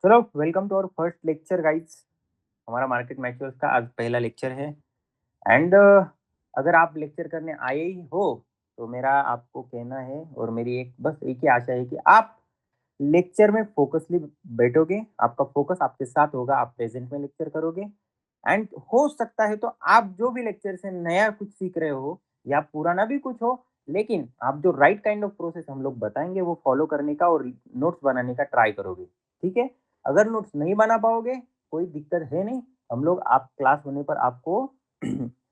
चलो welcome to our first lecture guys. हमारा market matures का आज पहला लेक्चर है। एंड अगर आप लेक्चर करने आए ही हो तो मेरा आपको कहना है और मेरी बस एक ही आशा है कि आप लेक्चर में फोकसली बैठोगे, आपका फोकस आपके साथ होगा, आप प्रेजेंट में लेक्चर करोगे। एंड हो सकता है तो आप जो भी लेक्चर से नया कुछ सीख रहे हो या पुराना भी कुछ हो, लेकिन आप जो राइट काइंड ऑफ प्रोसेस हम लोग बताएंगे वो फॉलो करने का और नोट्स बनाने का ट्राई करोगे। ठीक है, अगर नोट्स नहीं बना पाओगे कोई दिक्कत है नहीं, हम लोग आप क्लास होने पर आपको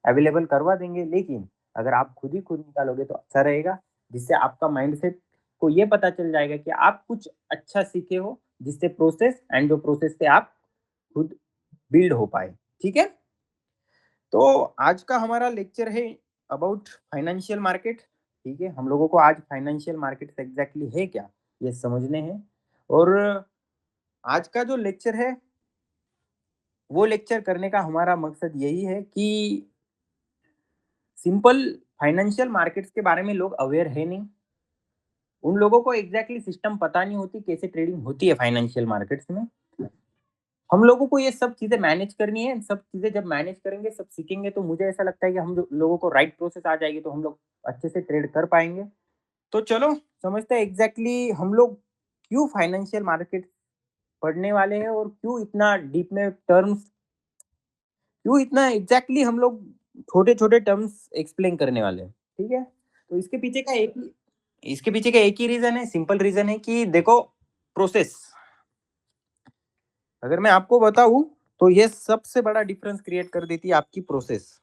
अवेलेबल करवा देंगे। लेकिन अगर आप खुद ही खुद निकालोगे तो अच्छा रहेगा, जिससे आपका माइंडसेट को ये पता चल जाएगा कि आप कुछ अच्छा सीखे हो, जिससे प्रोसेस एंड जो प्रोसेस से आप खुद बिल्ड हो पाए। ठीक है, तो आज का हमारा लेक्चर है अबाउट फाइनेंशियल मार्केट। ठीक है, हम लोगों को आज फाइनेंशियल मार्केट एग्जैक्टली है क्या ये समझने हैं। और आज का जो लेक्चर है वो लेक्चर करने का हमारा मकसद यही है कि सिंपल फाइनेंशियल मार्केट्स के बारे में लोग अवेयर है नहीं, उन लोगों को एग्जैक्टली सिस्टम पता नहीं होती कैसे ट्रेडिंग होती है फाइनेंशियल मार्केट्स में। हम लोगों को ये सब चीजें मैनेज करनी है, सब चीजें जब मैनेज करेंगे सब सीखेंगे तो मुझे ऐसा लगता है कि हम लोगों को राइट प्रोसेस आ जाएगी तो हम लोग अच्छे से ट्रेड कर पाएंगे। तो चलो समझते हैं एग्जैक्टली हम लोग क्यों फाइनेंशियल मार्केट पढ़ने वाले हैं और क्यों इतना डीप में टर्म्स, क्यों इतना एग्जैक्टली हम लोग छोटे छोटे टर्म्स एक्सप्लेन करने वाले हैं। ठीक है, तो इसके पीछे का एक ही रीजन है, सिंपल रीजन है कि देखो प्रोसेस, अगर मैं आपको बताऊं तो ये सबसे बड़ा डिफरेंस क्रिएट कर देती है आपकी प्रोसेस।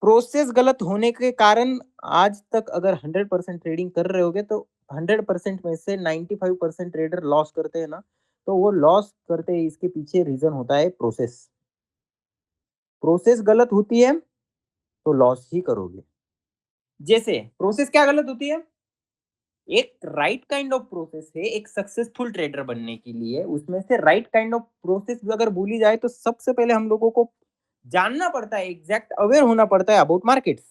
प्रोसेस गलत होने के कारण आज तक अगर 100% ट्रेडिंग कर रहे होगे तो 100% में से 95% ट्रेडर लॉस करते हैं ना, तो वो लॉस करते हैं इसके पीछे रीजन होता है प्रोसेस। प्रोसेस गलत होती है तो लॉस ही करोगे। जैसे प्रोसेस क्या गलत होती है, एक राइट काइंड ऑफ प्रोसेस है एक सक्सेसफुल ट्रेडर बनने के लिए, उसमें से राइट काइंड ऑफ प्रोसेस अगर बोली जाए तो सबसे पहले हम लोगों को जानना पड़ता है, एग्जैक्ट अवेयर होना पड़ता है अबाउट मार्केट्स।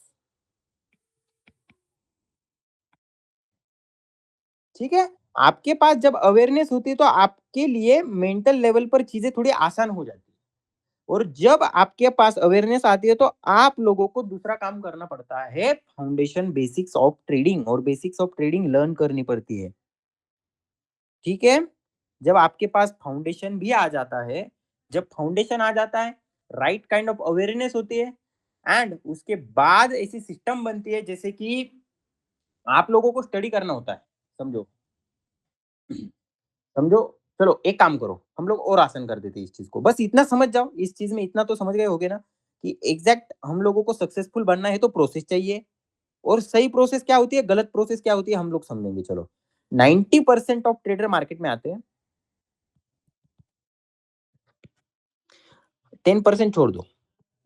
ठीक है, आपके पास जब अवेयरनेस होती है तो आपके लिए मेंटल लेवल पर चीजें थोड़ी आसान हो जाती है। और जब आपके पास अवेयरनेस आती है तो आप लोगों को दूसरा काम करना पड़ता है, फाउंडेशन बेसिक्स ऑफ ट्रेडिंग, और बेसिक्स ऑफ ट्रेडिंग लर्न करनी पड़ती है। ठीक है, जब आपके पास फाउंडेशन भी आ जाता है, जब फाउंडेशन आ जाता है, राइट काइंड ऑफ अवेयरनेस होती है, एंड उसके बाद ऐसी सिस्टम बनती है जैसे कि आप लोगों को स्टडी करना होता है। समझो समझो, चलो एक काम करो, हम लोग और आसान कर देते हैं इस चीज को, बस इतना समझ जाओ, इस चीज में इतना तो समझ गए होगे ना कि एग्जैक्ट हम लोगों को सक्सेसफुल बनना है तो प्रोसेस चाहिए। और सही प्रोसेस क्या होती है, गलत प्रोसेस क्या होती है, हम लोग समझेंगे। चलो 90% ऑफ ट्रेडर मार्केट में आते हैं, 10% छोड़ दो,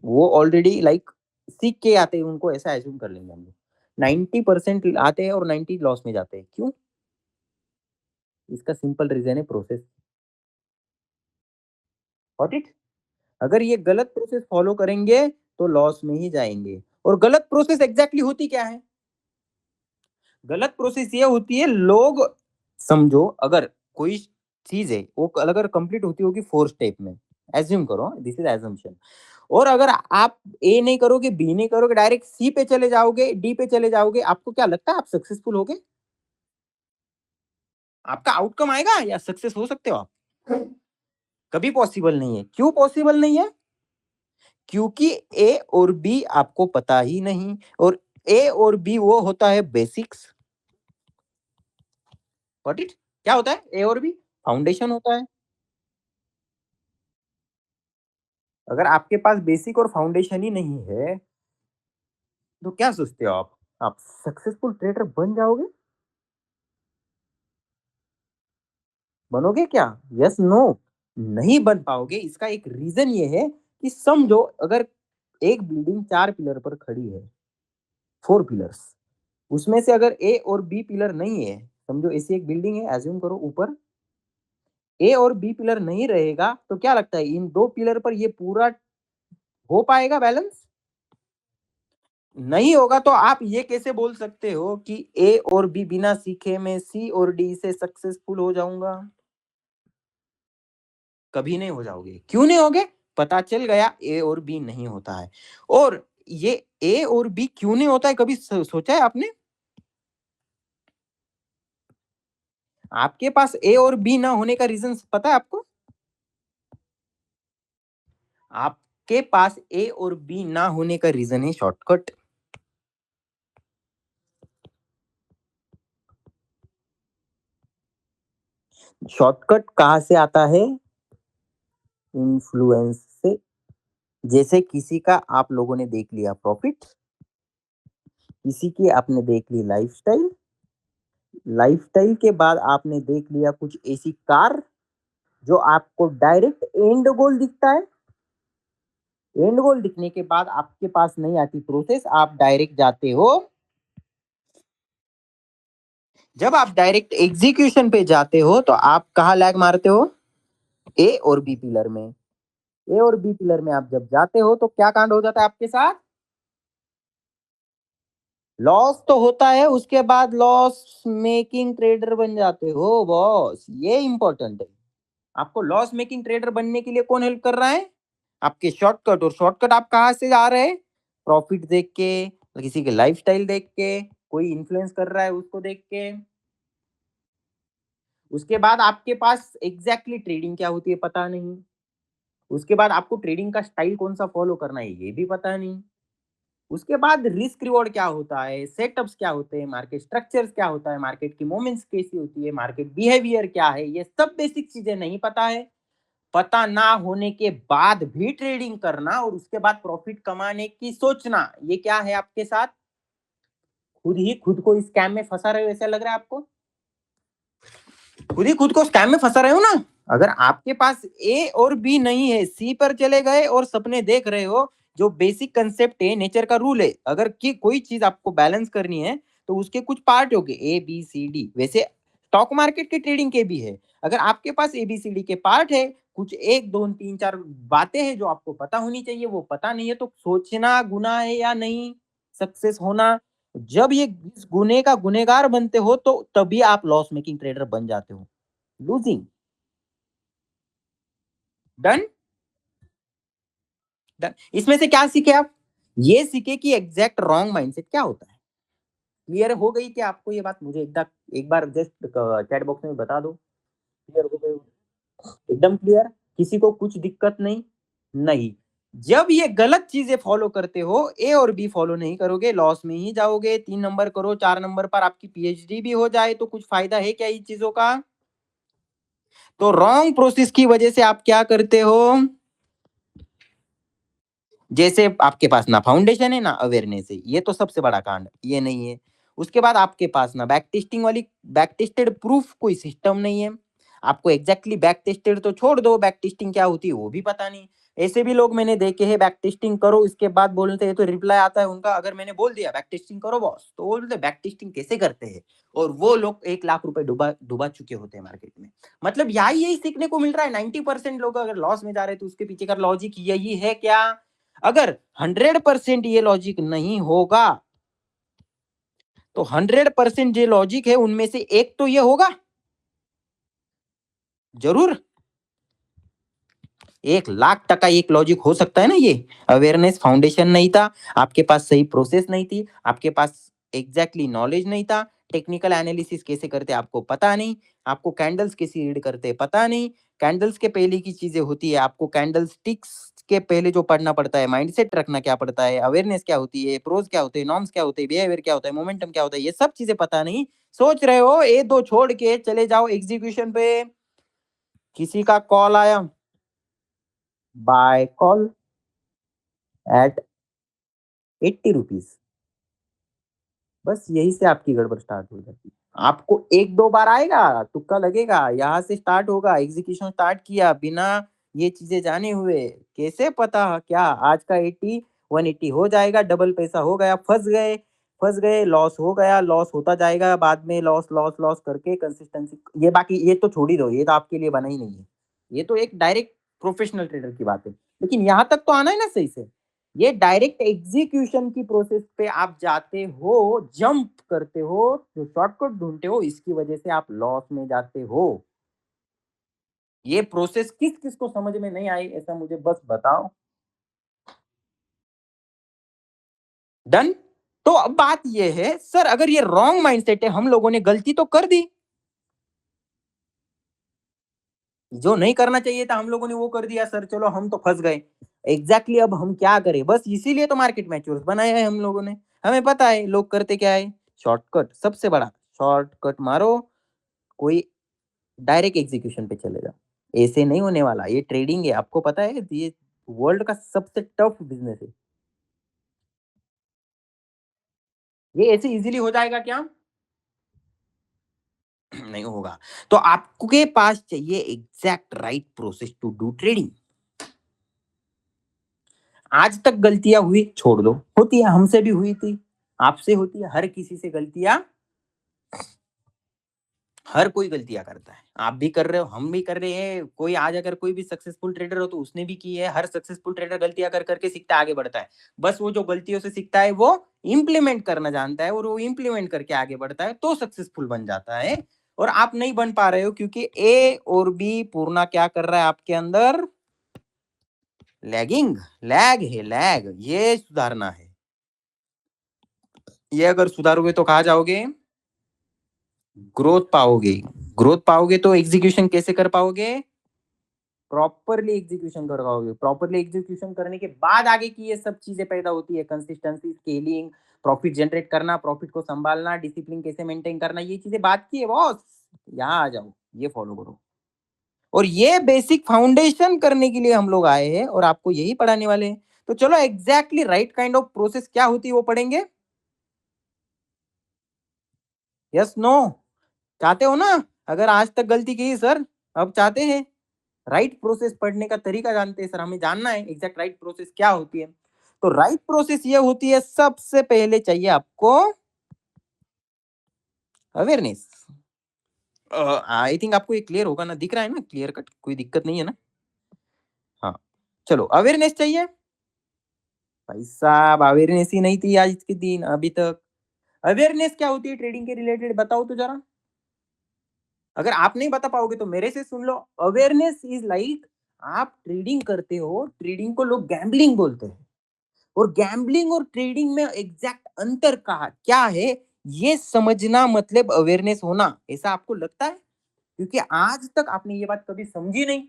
वो ऑलरेडी लाइक सीख के आते हैं, उनको ऐसा एज्यूम कर लेंगे हम लोग। 90% आते हैं और 90 लॉस में जाते हैं, क्यों? इसका सिंपल रीजन है प्रोसेस। Got it? अगर ये गलत प्रोसेस फॉलो करेंगे तो लॉस में ही जाएंगे। और गलत प्रोसेस एग्जैक्टली होती क्या है? गलत प्रोसेस ये होती है, लोग समझो अगर कोई चीज है वो अगर कंप्लीट होती होगी 4 स्टेप में, एज्यूम करो, दिस इज एजम्पशन, और अगर आप ए नहीं करोगे, बी नहीं करोगे, डायरेक्ट सी पे चले जाओगे, डी पे चले जाओगे, आपको क्या लगता है आप सक्सेसफुल होगे? आपका आउटकम आएगा या सक्सेस हो सकते हो आप? कभी पॉसिबल नहीं है। क्यों पॉसिबल नहीं है? क्योंकि ए और बी आपको पता ही नहीं, और ए और बी वो होता है बेसिक्स। व्हाट इट, क्या होता है ए और बी? फाउंडेशन होता है। अगर आपके पास बेसिक और फाउंडेशन ही नहीं है तो क्या सोचते हो आप सक्सेसफुल ट्रेडर बन जाओगे? बनोगे क्या? यस नो, नहीं बन पाओगे। इसका एक रीजन ये है कि समझो अगर एक बिल्डिंग 4 पिलर पर खड़ी है, 4 पिलर्स, उसमें से अगर ए और बी पिलर नहीं है, समझो ऐसी एक बिल्डिंग है, एज्यूम करो ऊपर ए और बी पिलर नहीं रहेगा, तो क्या लगता है इन 2 पिलर पर ये पूरा हो पाएगा बैलेंस? नहीं होगा। तो आप ये कैसे बोल सकते हो कि ए और बी बिना सीखे मैं सी और डी से सक्सेसफुल हो जाऊंगा? कभी नहीं हो जाओगे। क्यों नहीं होगे? पता चल गया ए और बी नहीं होता है। और ये ए और बी क्यों नहीं होता है, कभी सोचा है आपने? आपके पास ए और बी ना होने का रीजन पता है आपको? आपके पास ए और बी ना होने का रीजन है शॉर्टकट। शॉर्टकट कहाँ से आता है? इन्फ्लुएंस से। जैसे किसी का आप लोगों ने देख लिया प्रॉफिट, किसी की आपने देख ली लाइफस्टाइल, लाइफस्टाइल के बाद आपने देख लिया कुछ ऐसी कार जो आपको डायरेक्ट एंड गोल दिखता है। एंड गोल दिखने के बाद आपके पास नहीं आती प्रोसेस, आप डायरेक्ट जाते हो। जब आप डायरेक्ट एग्जीक्यूशन पे जाते हो तो आप कहाँ लैग मारते हो? ए और बी पिलर में। ए और बी पिलर में आप जब जाते हो तो क्या कांड हो जाता है आपके साथ? लॉस तो होता है, उसके बाद लॉस मेकिंग ट्रेडर बन जाते हो बॉस, ये इंपॉर्टेंट है। आपको लॉस मेकिंग ट्रेडर बनने के लिए कौन हेल्प कर रहा है? आपके शॉर्टकट। और शॉर्टकट आप कहाँ से आ रहे हैं? प्रॉफिट देख के, किसी के लाइफस्टाइल देख के, कोई इन्फ्लुएंस कर रहा है उसको देख के। उसके बाद आपके पास एग्जैक्टली ट्रेडिंग क्या होती है पता नहीं। उसके बाद आपको ट्रेडिंग का स्टाइल कौन सा फॉलो करना है ये भी पता नहीं। उसके बाद रिस्क रिवॉर्ड क्या होता है, सेटअप्स क्या होते हैं, मार्केट स्ट्रक्चर्स क्या होता है, मार्केट की मूवमेंट्स कैसी होती है, मार्केट बिहेवियर क्या है, ये सब बेसिक चीजें नहीं पता है। पता ना होने के बाद भी ट्रेडिंग करना और उसके बाद प्रॉफिट कमाने की सोचना, ये क्या है आपके साथ? खुद ही खुद को स्कैम में फंसा रहे हो ऐसा लग रहा है आपको? खुद ही खुद को स्कैम में फंसा रहे हो ना। अगर आपके पास ए और बी नहीं है, सी पर चले गए और सपने देख रहे हो, जो बेसिक कंसेप्ट है, नेचर का रूल है, अगर की कोई चीज आपको बैलेंस करनी है तो उसके कुछ पार्ट हो गए ए बी सी डी, वैसे स्टॉक मार्केट की ट्रेडिंग के भी है। अगर आपके पास ए बी सी डी के पार्ट है, कुछ एक दो तीन चार बातें हैं जो आपको पता होनी चाहिए, वो पता नहीं है, तो सोचना गुनाह है या नहीं सक्सेस होना। जब ये इस गुने का गुनेगार बनते हो तो तभी आप लॉस मेकिंग ट्रेडर बन जाते हो। लूजिंग। डन। डन। इसमें से क्या सीखे आप? ये सीखे कि एग्जैक्ट रॉन्ग माइंडसेट क्या होता है। क्लियर हो गई क्या आपको ये बात? मुझे एक बार जस्ट चैट बॉक्स में बता दो। क्लियर हो गई? एकदम क्लियर। किसी को कुछ दिक्कत नहीं? नहीं। जब ये गलत चीजें फॉलो करते हो, ए और बी फॉलो नहीं करोगे, लॉस में ही जाओगे। 3 नंबर करो, 4 नंबर पर आपकी पीएचडी भी हो जाए तो कुछ फायदा है क्या इन चीजों का? तो रॉन्ग प्रोसेस की वजह से आप क्या करते हो? जैसे आपके पास ना फाउंडेशन है ना अवेयरनेस है, ये तो सबसे बड़ा कांड, ये नहीं है। उसके बाद आपके पास ना बैक टेस्टेड प्रूफ कोई सिस्टम नहीं है। आपको एग्जैक्टली बैक टेस्टेड तो छोड़ दो, बैक टेस्टिंग क्या होती है वो भी पता नहीं। ऐसे भी लोग मैंने देखे हैं, बैक टेस्टिंग करो इसके बाद बोलते हैं, तो रिप्लाई आता है उनका, अगर मैंने बोल दिया बैक टेस्टिंग करो बॉस, तो वो बोलते बैक टेस्टिंग कैसे करते हैं। और वो लोग 1 लाख रुपए डुबा डुबा चुके होते हैं मार्केट में। मतलब यही यही सीखने को मिल रहा है। 90% लोग अगर लॉस में जा रहे हैं तो उसके पीछे का लॉजिक यही है क्या? अगर 100% ये लॉजिक नहीं होगा तो 100% जो लॉजिक है उनमें से एक तो ये होगा जरूर। 1 लाख टका एक लॉजिक हो सकता है ना ये। अवेयरनेस फाउंडेशन नहीं था, आपके पास सही प्रोसेस नहीं थी, आपके पास एग्जैक्टली नॉलेज नहीं था, टेक्निकल एनालिसिस कैसे करते आपको पता नहीं, आपको कैंडल्स कैसे रीड करते पता नहीं। कैंडल्स के पहले की चीजें होती है, आपको कैंडल स्टिक्स के पहले जो पढ़ना पड़ता है, माइंडसेट रखना क्या पड़ता है, अवेयरनेस क्या होती है, प्रोज क्या होते हैं, नॉर्म्स क्या होते हैं, बिहेवियर क्या होता है, मोमेंटम क्या होता है, ये सब चीजें पता नहीं। सोच रहे हो ए दो छोड़ के चले जाओ एग्जीक्यूशन पे। किसी का कॉल आया, बाय कॉल एट 80 रुपीज, बस यही से आपकी गड़बड़ स्टार्ट हो जाती है। आपको एक दो बार आएगा, तुक्का लगेगा, यहाँ से स्टार्ट होगा, एग्जीक्यूशन स्टार्ट किया बिना ये चीजें जाने हुए, कैसे पता क्या आज का 80 180 हो जाएगा, डबल पैसा हो गया, फंस गए, लॉस हो गया, लॉस होता जाएगा, बाद में लॉस लॉस लॉस करके कंसिस्टेंसी, ये बाकी ये तो छोड़ ही दो, ये तो आपके लिए बना ही नहीं है। ये तो एक डायरेक्ट प्रोफेशनल ट्रेडर की बात है। लेकिन यहाँ तक तो आना है ना सही से। ये डायरेक्ट एग्जीक्यूशन की प्रोसेस पे आप जाते हो, जंप करते हो, जो शॉर्टकट ढूंढते हो, इसकी वजह से आप लॉस में जाते हो। ये प्रोसेस किस किस को समझ में नहीं आई ऐसा मुझे बस बताओ। डन। तो अब बात ये है सर, अगर ये रॉन्ग माइंडसेट है, हम लोगों ने गलती तो कर दी, जो नहीं करना चाहिए था हम लोगों ने वो कर दिया सर, चलो हम तो फंस गए। एग्जैक्टली अब हम क्या करें, बस इसीलिए तो मार्केट मैच्योर्स बनाया है हम लोगों ने। हमें पता है लोग करते क्या है, शॉर्टकट, सबसे बड़ा शॉर्टकट मारो, कोई डायरेक्ट एग्जीक्यूशन पे चलेगा। ऐसे नहीं होने वाला, ये ट्रेडिंग है, आपको पता है ये वर्ल्ड का सबसे टफ बिजनेस है। ये ऐसे इजीली हो जाएगा क्या? नहीं होगा। तो आपके पास चाहिए exact right process to do trading. आज तक गलतियां हुई छोड़ दो, होती है, हमसे भी हुई थी, आपसे होती है, हर किसी से गलतियां, हर कोई गलतियां करता है, आप भी कर रहे हो, हम भी कर रहे हैं, कोई आज अगर कोई भी सक्सेसफुल ट्रेडर हो तो उसने भी की है, हर सक्सेसफुल ट्रेडर गलतियां कर करके सीखता है, आगे बढ़ता है। बस वो जो गलतियों से सीखता है वो इंप्लीमेंट करना जानता है, और वो इंप्लीमेंट करके आगे बढ़ता है तो सक्सेसफुल बन जाता है। और आप नहीं बन पा रहे हो क्योंकि ए और बी पूर्णा क्या कर रहा है आपके अंदर, लैगिंग, लैग है, लैग, ये सुधारना है। ये अगर सुधारोगे तो कहा जाओगे, ग्रोथ पाओगे। ग्रोथ पाओगे तो एग्जीक्यूशन कैसे कर पाओगे, प्रॉपरली एग्जीक्यूशन कर पाओगे। प्रॉपरली एग्जीक्यूशन करने के बाद आगे की ये सब चीजें पैदा होती है, कंसिस्टेंसी, स्केलिंग, प्रॉफिट जनरेट करना, प्रॉफिट को संभालना, डिसिप्लिन कैसे मेंटेन करना, ये चीजें बात की है बॉस। यहाँ आ जाओ, ये फॉलो करो। और ये बेसिक फाउंडेशन करने के लिए हम लोग आए हैं और आपको यही पढ़ाने वाले हैं। तो चलो exactly right kind of process क्या होती है वो पढ़ेंगे। यस नो, चाहते हो ना? अगर आज तक गलती की सर, अब चाहते हैं राइट प्रोसेस पढ़ने का तरीका जानते हैं सर, हमें जानना है एग्जैक्ट राइट प्रोसेस क्या होती है। तो राइट प्रोसेस ये होती है, सबसे पहले चाहिए आपको अवेयरनेस। आई थिंक आपको ये क्लियर होगा ना, दिख रहा है ना क्लियर कट, कोई दिक्कत नहीं है ना? हाँ, चलो अवेयरनेस चाहिए। भाई साहब अवेयरनेस ही नहीं थी आज के दिन अभी तक। अवेयरनेस क्या होती है ट्रेडिंग के रिलेटेड, बताओ तो जरा। अगर आप नहीं बता पाओगे तो मेरे से सुन लो। अवेयरनेस इज लाइक, आप ट्रेडिंग करते हो, ट्रेडिंग को लोग गैम्बलिंग बोलते हैं, और गैम्बलिंग और ट्रेडिंग में एग्जैक्ट अंतर कहा क्या है, ये समझना मतलब अवेयरनेस होना, ऐसा आपको लगता है? क्योंकि आज तक आपने ये बात कभी समझी नहीं।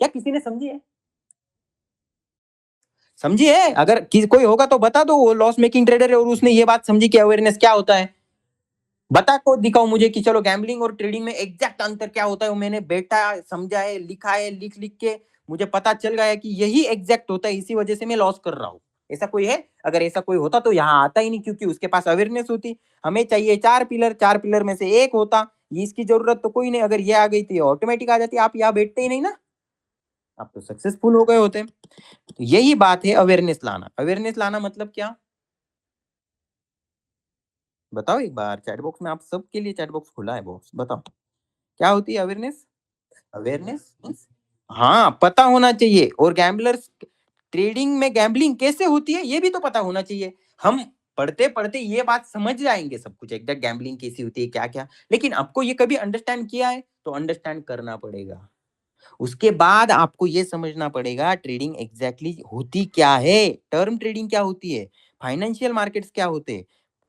क्या किसी ने समझी है? समझी है? अगर कोई होगा तो बता दो, वो लॉस मेकिंग ट्रेडर है और उसने ये बात समझी कि अवेयरनेस क्या होता है। बता को दिखाओ मुझे कि चलो गैम्बलिंग और ट्रेडिंग में एग्जैक्ट अंतर क्या होता है, वो मैंने बैठा समझा है, लिखा है, लिख लिख के मुझे पता चल गया है कि यही एग्जैक्ट होता है, इसी वजह से मैं लॉस कर रहा हूँ। ऐसा कोई है? अगर ऐसा कोई होता तो यहाँ आता ही नहीं, क्योंकि उसके पास अवेयरनेस होती। हमें चाहिए चार पिलर, चार पिलर में से एक होता, इसकी जरूरत तो कोई नहीं, अगर ये आ गई थी ऑटोमेटिक आ जाती, आप यहाँ बैठते ही नहीं ना, आप तो सक्सेसफुल हो गए होते। तो यही बात है अवेयरनेस लाना। अवेयरनेस लाना मतलब क्या, बताओ एक बार चैट बॉक्स में, आप सबके लिए चैट बॉक्स खुला है बॉक्स, बताओ क्या होती है अवेयरनेस। अवेयरनेस, हाँ पता होना चाहिए, और गैम्बलर्स, ट्रेडिंग में गैम्बलिंग कैसे होती है ये भी तो पता होना चाहिए। हम पढ़ते पढ़ते ये बात समझ जाएंगे सब कुछ, एग्जैक्ट गैम्बलिंग कैसी होती है क्या क्या, लेकिन आपको ये कभी अंडरस्टैंड किया है तो अंडरस्टैंड करना पड़ेगा। उसके बाद आपको ये समझना पड़ेगा ट्रेडिंग एग्जैक्टली होती क्या है, टर्म ट्रेडिंग क्या होती है, फाइनेंशियल मार्केट्स क्या होते हैं।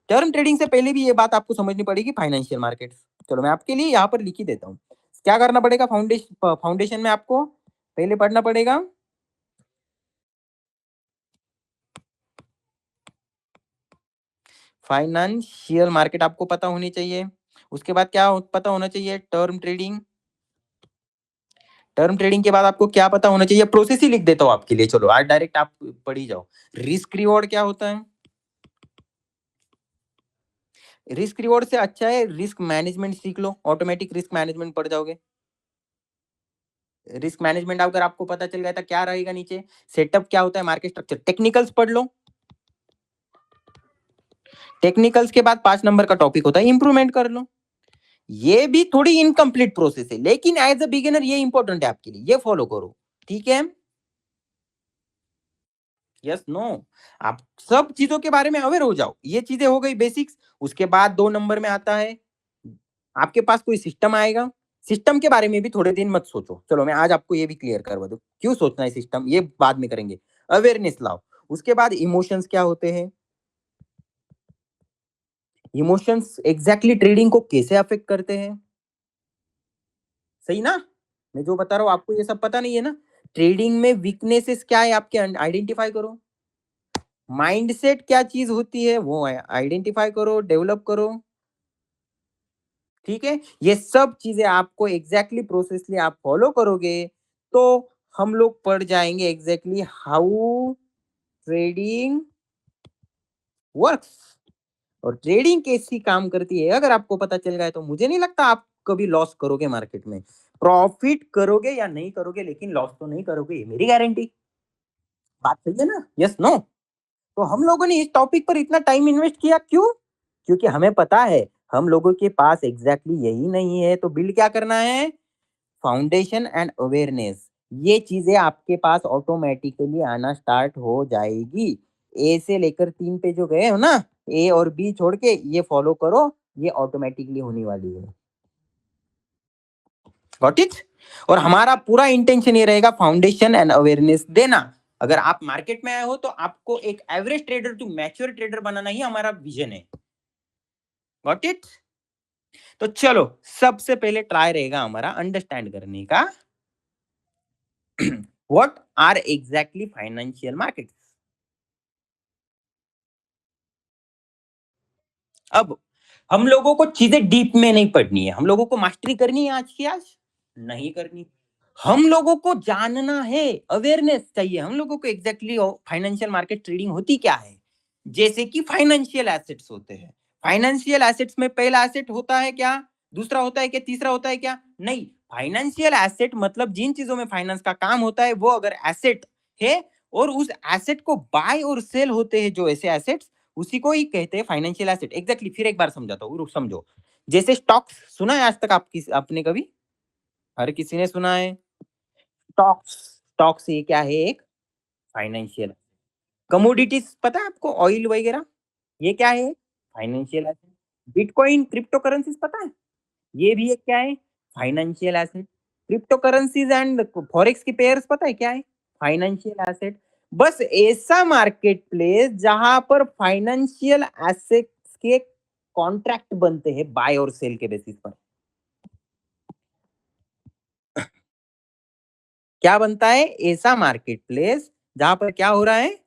टर्म ट्रेडिंग से पहले भी ये बात आपको समझनी पड़ेगी, फाइनेंशियल मार्केट्स। चलो मैं आपके लिए यहाँ पर लिख ही देता हूँ। क्या करना पड़ेगा, फाउंडेशन, फाउंडेशन में आपको पहले पढ़ना पड़ेगा फाइनेंशियल मार्केट, आपको पता होनी चाहिए। उसके बाद क्या पता होना चाहिए, टर्म ट्रेडिंग। टर्म ट्रेडिंग के बाद आपको क्या पता होना चाहिए, प्रोसेस ही लिख देता हूँ आपके लिए, चलो आज डायरेक्ट आप पढ़ ही जाओ। रिस्क रिवॉर्ड क्या होता है, रिस्क रिवॉर्ड से अच्छा है रिस्क मैनेजमेंट सीख लो, ऑटोमेटिक रिस्क मैनेजमेंट पढ़ जाओगे। रिस्क मैनेजमेंट अगर आपको पता चल गया था क्या रहेगा नीचे, सेटअप क्या होता है, मार्केट स्ट्रक्चर, टेक्निकल्स पढ़ लो। टेक्निकल्स के बाद 5 नंबर का टॉपिक होता है इंप्रूवमेंट कर लो। ये भी थोड़ी इनकम्प्लीट प्रोसेस है, लेकिन एज अ बिगिनर ये इंपॉर्टेंट है आपके लिए, ये फॉलो करो, ठीक है? यस नो, आप सब चीजों के बारे में अवेयर हो जाओ, ये चीजें हो गई बेसिक्स। उसके बाद 2 नंबर में आता है, आपके पास कोई सिस्टम आएगा, सिस्टम के बारे में भी थोड़े दिन मत सोचो। चलो मैं आज आपको ये भी क्लियर करवा दूँ, क्यों सोचना है सिस्टम, ये बाद में करेंगे। अवेयरनेस लाओ, उसके बाद इमोशंस क्या होते हैं? इमोशंस एग्ज़ैक्टली ट्रेडिंग को कैसे अफ़ेक्ट करते हैं? सही ना? मैं जो बता रहा हूँ आपको ये सब पता नहीं है ना? ट्रेडिंग में वीकनेसेस क्या है आपके आइडेंटिफ़ाई करो। माइंडसेट क्या चीज़ होती है वो आइडेंटिफ़ाई करो, डेवलप करो। ठीक है? ये सब चीज़ें आपको एग्ज़ैक्टली प्रोसेसली आप फ़ॉलो करोगे, तो हम लोग पढ़ जाएँगे एग्ज़ैक्टली हाउ ट्रेडिंग वर्क्स और ट्रेडिंग कैसी काम करती है। अगर आपको पता चल गया है तो मुझे नहीं लगता आप कभी लॉस करोगे मार्केट में। प्रॉफ़िट करोगे या नहीं करोगे लेकिन लॉस तो नहीं करोगे, ये मेरी गारंटी। बात सही है ना? Yes, no? तो हम लोगों ने इस टॉपिक पर इतना टाइम इन्वेस्ट किया क्यों? क्योंकि हमें पता है, हम लोगों के पास एग्ज़ैक्टली यही नहीं है, तो बिल्ड क्या करना है? Foundation and awareness. ये चीज़ें आपके पास ऑटोमैटिकली आना स्टार्ट हो जाएगी। ए से लेकर 3 पे जो गए हो ना, ए और बी छोड़ के ये फॉलो करो, ये ऑटोमैटिकली होने वाली है। Got it? और हमारा पूरा इंटेंशन ये रहेगा फाउंडेशन एंड अवेयरनेस देना। अगर आप मार्केट में आए हो तो आपको एक average trader to mature trader बनाना ही हमारा विजन है। Got it? तो चलो, सबसे पहले ट्राई रहेगा हमारा अंडरस्टैंड करने का what are exactly financial markets. अब हम लोगों को चीजें डीप में नहीं पढ़नी है, हम लोगों को मास्टरी करनी है आज की आज, नहीं करनी। हम लोगों को जानना है, अवेयरनेस चाहिए हम लोगों को एग्जैक्टली फाइनेंशियल मार्केट ट्रेडिंग होती क्या है। जैसे कि फाइनेंशियल एसेट्स होते हैं, फाइनेंशियल एसेट्स में पहला एसेट होता है क्या, दूसरा होता है क्या, तीसरा होता है क्या? नहीं। फाइनेंशियल एसेट मतलब जिन चीजों में फाइनेंस का काम होता है वो अगर एसेट है और उस एसेट को बाय और सेल होते हैं जो ऐसे एसेट्स, उसी को ही कहते हैं फाइनेंशियल एसेट। एग्जैक्टली फिर एक बार समझाता हूँ, रुक समझो। जैसे स्टॉक्स सुना है आज तक आपने कभी? हर किसी ने सुना है। स्टॉक्स, स्टॉक्स ये क्या है? एक फाइनेंशियल। कमोडिटीज पता है आपको, ऑयल वगैरह, ये क्या है? Financial asset. Bitcoin crypto currencies पता है? ये भी एक क्या है? Financial asset. Crypto currencies and forex की पेयर्स पता है क्या है? Financial asset. बस ऐसा मार्केट प्लेस जहां पर फाइनेंशियल एसेट्स के कॉन्ट्रैक्ट बनते हैं बाय और सेल के बेसिस पर। क्या बनता है? ऐसा मार्केट प्लेस जहां पर क्या हो रहा है?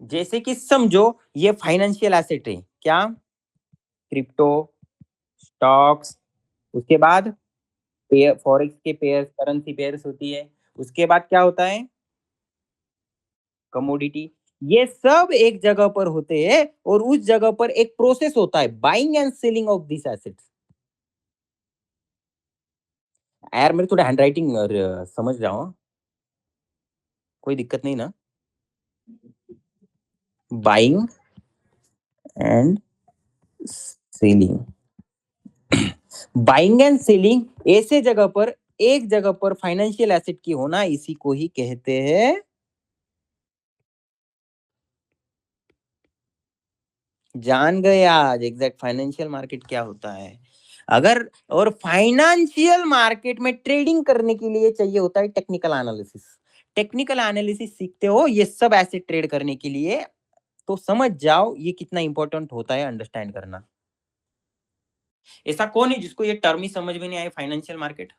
जैसे कि समझो ये फाइनेंशियल एसेट है क्या? क्रिप्टो, स्टॉक्स, उसके बाद पेयर, फॉरेक्स के पेयर्स, करेंसी पेयर्स होती है। उसके बाद क्या होता है? कमोडिटी। ये सब एक जगह पर होते हैं और उस जगह पर एक प्रोसेस होता है buying and selling of this assets. यार मेरे थोड़ा हैंडराइटिंग और समझ रहा हूँ, कोई दिक्कत नहीं ना? Buying and selling, buying and selling ऐसे जगह पर, एक जगह पर फाइनेंशियल एसेट की होना, इसी को ही कहते हैं। जान गए आज एग्जैक्ट फाइनेंशियल मार्केट क्या होता है। अगर और फाइनेंशियल मार्केट में ट्रेडिंग करने के लिए चाहिए होता है टेक्निकल एनालिसिस। टेक्निकल एनालिसिस सीखते हो ये सब एसेट ट्रेड करने के लिए, तो समझ जाओ ये कितना इंपॉर्टेंट होता है अंडरस्टैंड करना। ऐसा कौन है जिसको ये टर्म ही समझ में नहीं आए फाइनेंशियल मार्केट?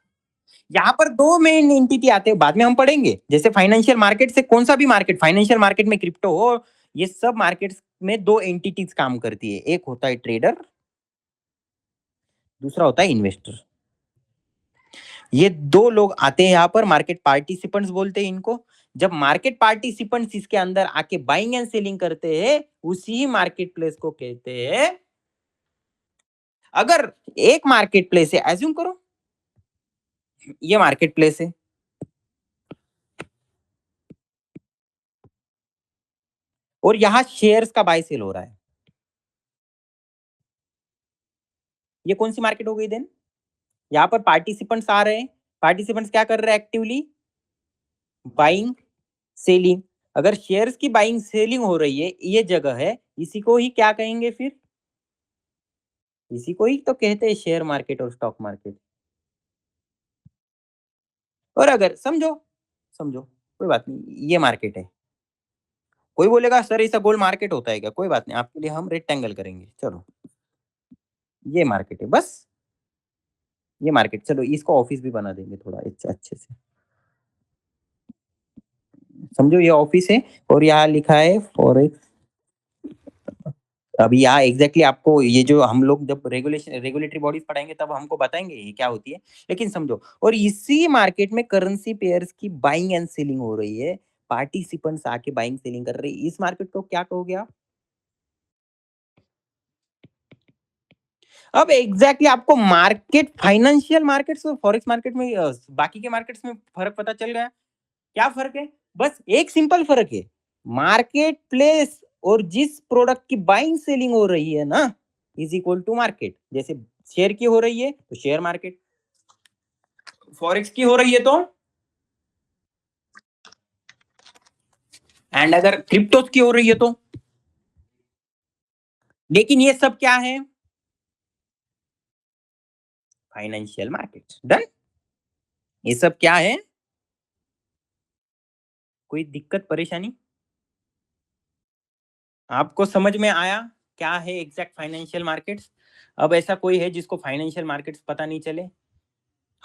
यहाँ पर दो मेन एंटिटी आते हैं, बाद में हम पढ़ेंगे। जैसे फाइनेंशियल मार्केट से कौन सा भी मार्केट, फाइनेंशियल मार्केट में क्रिप्टो हो, ये सब मार्केट्स में दो एंटिटीज काम करती है, एक होता है ट्रेडर, दूसरा होता है इन्वेस्टर। ये दो लोग आते हैं यहाँ पर, मार्केट पार्टिसिपेंट्स बोलते हैं इनको। जब मार्केट पार्टिसिपेंट्स इसके अंदर आके बाइंग एंड सेलिंग करते हैं, उसी मार्केट प्लेस को कहते हैं। अगर एक मार्केट प्लेस है, एज्यूम करो ये मार्केट प्लेस है और यहाँ शेयर्स का बाय सेल हो रहा है, ये कौन सी मार्केट हो गई देन? यहाँ पर पार्टिसिपेंट्स आ रहे हैं, पार्टिसिपेंट्स क्या कर रहे हैं एक्टिवली? Buying, selling. अगर शेयर्स की बाइंग सेलिंग हो रही है, ये जगह है, इसी को ही क्या कहेंगे फिर? इसी को ही तो कहते हैं शेयर मार्केट और स्टॉक मार्केट। और अगर समझो, समझो कोई बात नहीं, ये मार्केट है। कोई बोलेगा सर ऐसा गोल्ड मार्केट होता है क्या? कोई बात नहीं, आपके लिए हम रेक्टेंगल करेंगे। चलो, ये मार्केट है बस, ये मार्केट। चलो इसको ऑफिस भी बना देंगे थोड़ा अच्छे से। समझो ये ऑफिस है और यहाँ लिखा है फॉरेक्स। अभी यहाँ एग्जैक्टली आपको ये जो हम लोग जब रेगुलेटरी बॉडीज पढ़ाएंगे तब हमको बताएंगे ये क्या होती है, लेकिन समझो। और इसी मार्केट में करेंसी पेयर्स की बाइंग एंड सेलिंग हो रही है, पार्टिसिपेंट्स आके बाइंग सेलिंग कर रहे हैं। इस मार्केट को क्या कहोगे आप? अब एग्जैक्टली आपको मार्केट, फाइनेंशियल मार्केट्स और फॉरेक्स मार्केट में बाकी के मार्केट्स में फर्क पता चल गया। क्या फर्क है? बस एक सिंपल फर्क है, मार्केट प्लेस और जिस प्रोडक्ट की बाइंग सेलिंग हो रही है ना, इज इक्वल टू मार्केट। जैसे शेयर की हो रही है तो शेयर मार्केट, फॉरेक्स की हो रही है तो, एंड अगर क्रिप्टो की हो रही है तो। लेकिन ये सब क्या है? Financial market. डन। ये सब क्या है? कोई दिक्कत परेशानी आपको समझ में आया? क्या है एग्जैक्ट फाइनेंशियल मार्केट्स? अब ऐसा कोई है जिसको फाइनेंशियल मार्केट्स पता नहीं चले?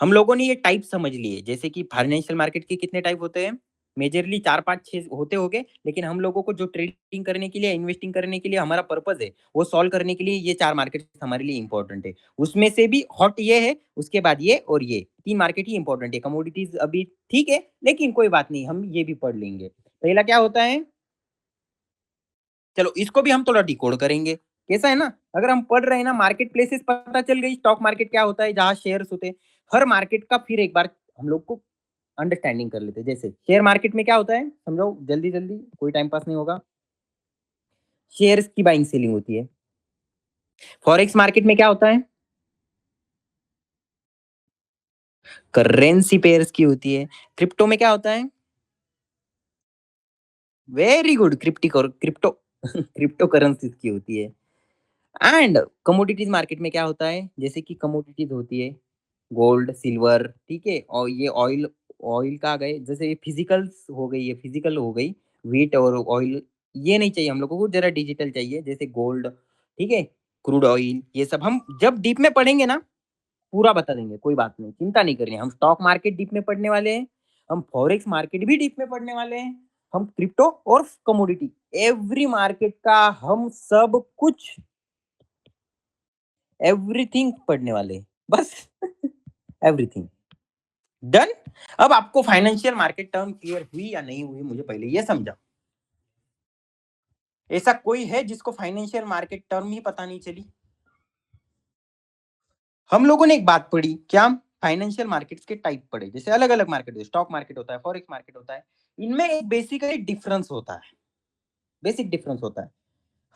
हम लोगों ने ये टाइप समझ लिए, जैसे कि फाइनेंशियल मार्केट के कितने टाइप होते हैं, मेजरली 4 5 6 होते होंगे। लेकिन हम लोगों को जो ट्रेडिंग करने के लिए, इन्वेस्टिंग करने के लिए हमारा पर्पज है, वो सॉल्व करने के लिए ये 4 मार्केट हमारे लिए इंपॉर्टेंट है। उसमें से भी हॉट ये है, उसके बाद ये और ये 3 मार्केट ही इंपॉर्टेंट है। कमोडिटीज अभी ठीक है, लेकिन कोई बात नहीं, हम ये भी पढ़ लेंगे। पहला क्या होता है, चलो इसको भी हम थोड़ा डिकोड करेंगे। कैसा है ना, अगर हम पढ़ रहे हैं ना, मार्केट प्लेसेस पता चल गई, स्टॉक मार्केट क्या होता है जहां शेयर्स होते हैं। हर मार्केट का फिर एक बार हम लोग को अंडरस्टैंडिंग कर लेते हैं। जैसे शेयर मार्केट में क्या होता है, समझो जल्दी जल्दी, कोई टाइम पास नहीं होगा। शेयर्स की बाइंग सेलिंग होती है। फॉरेक्स मार्केट में क्या होता है? करेंसी पेयर्स की होती है। क्रिप्टो में क्या होता है? Very good, crypto crypto currencies की होती है। एंड कमोडिटीज मार्केट में क्या होता है? जैसे कि कमोडिटीज होती है गोल्ड, सिल्वर, ठीक है, और ये ऑयल, ऑयल का गए, जैसे ये फिजिकल्स हो गई, ये फिजिकल हो गई, व्हीट और ऑयल। ये नहीं चाहिए हम लोगों को, जरा डिजिटल चाहिए, जैसे गोल्ड, ठीक है, क्रूड ऑयल। ये सब हम जब डीप में पढ़ेंगे ना, पूरा बता देंगे, कोई बात नहीं, चिंता नहीं करनी। हम स्टॉक मार्केट डीप में पढ़ने वाले हैं, हम फॉरेक्स मार्केट भी डीप में पढ़ने वाले हैं, हम क्रिप्टो और कमोडिटी, एवरी मार्केट का हम सब कुछ, एवरीथिंग पढ़ने वाले हैं। बस एवरीथिंग। डन। अब आपको फाइनेंशियल मार्केट टर्म क्लियर हुई या नहीं हुई, मुझे पहले ये समझा। ऐसा कोई है जिसको फाइनेंशियल मार्केट टर्म ही पता नहीं चली? हम लोगों ने एक बात पढ़ी क्या, फाइनेंशियल मार्केट्स के टाइप पढ़े, जैसे अलग अलग मार्केट है, स्टॉक मार्केट होता है, फॉरेक्स मार्केट होता है। इनमें एक बेसिकली डिफरेंस होता है, बेसिक डिफरेंस होता है।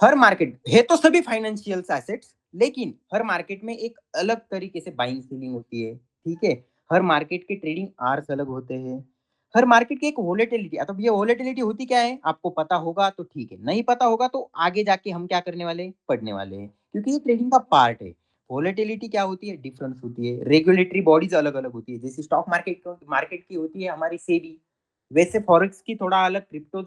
हर मार्केट है तो सभी फाइनेंशियल एसेट्स, लेकिन हर मार्केट में एक अलग तरीके से बाइंग सेलिंग होती है, ठीक है। हर मार्केट के ट्रेडिंग आवर्स अलग होते हैं। हर मार्केट की एक वोलेटिलिटी, अब ये वोलेटिलिटी होती क्या है आपको पता होगा तो ठीक है, नहीं पता होगा तो आगे जाके हम क्या करने वाले हैं, पढ़ने वाले हैं, क्योंकि ये ट्रेडिंग का पार्ट है। वोलेटिलिटी क्या होती है, डिफरेंस होती है, रेगुलेटरी बॉडीज अलग अलग होती है, जैसे स्टॉक मार्केट की होती है हमारी सेबी, वैसे फॉरेक्स की थोड़ा अलग, क्रिप्टो